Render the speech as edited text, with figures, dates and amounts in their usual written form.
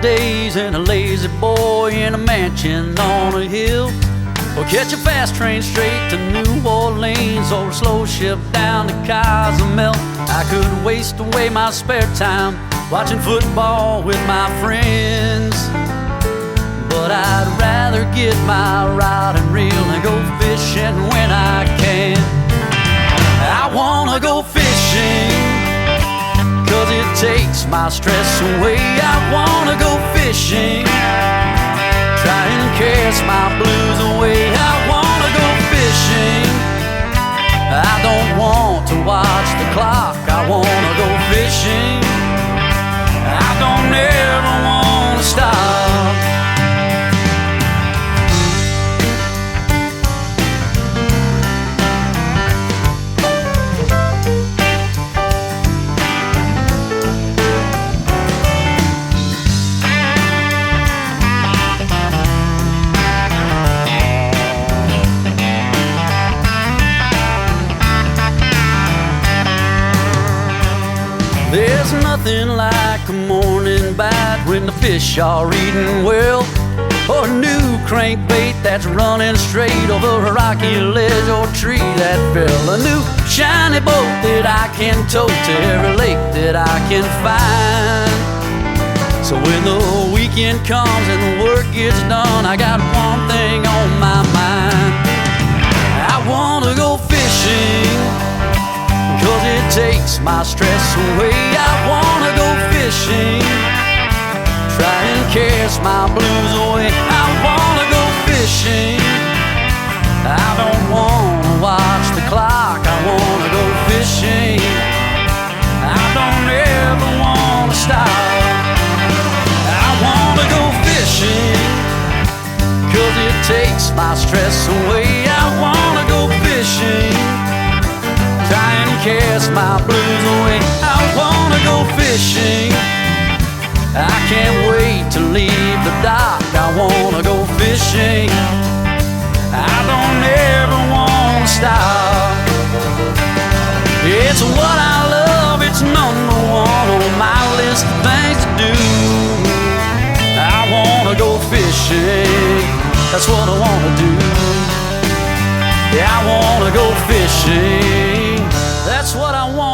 days and a lazy boy in a mansion on a hill. Or catch a fast train straight to New Orleans, or a slow ship down to Cozumel. I could waste away my spare time watching football with my friends, but I'd rather get my rod and reel and go fishing when I can. I wanna go fishing, 'cause it takes my stress away. I wanna go fishing, try and cast my blues away. I wanna go fishing, I don't want to watch the clock. I wanna go fishing, I don't ever wanna stop. There's nothing like a morning bite when the fish are eating well, or a new crankbait that's running straight over a rocky ledge or tree that fell. A new shiny boat that I can tow to every lake that I can find. So when the weekend comes and the work gets done, I got one thing on my mind. I wanna go fishing, 'cause it takes my stress away. I wanna go fishing, try and cast my blues away. I wanna go fishing, I don't wanna watch the clock. I wanna go fishing, I don't ever wanna stop. I wanna go fishing, 'cause it takes my stress away. I wanna go fishing, try and cast my blues away. I wanna go fishing, I can't wait to leave the dock. I wanna go fishing, I don't ever wanna stop. It's what I love, it's number one on my list of things to do. I wanna go fishing, that's what I wanna do. Yeah, I wanna go fishing, that's what I want.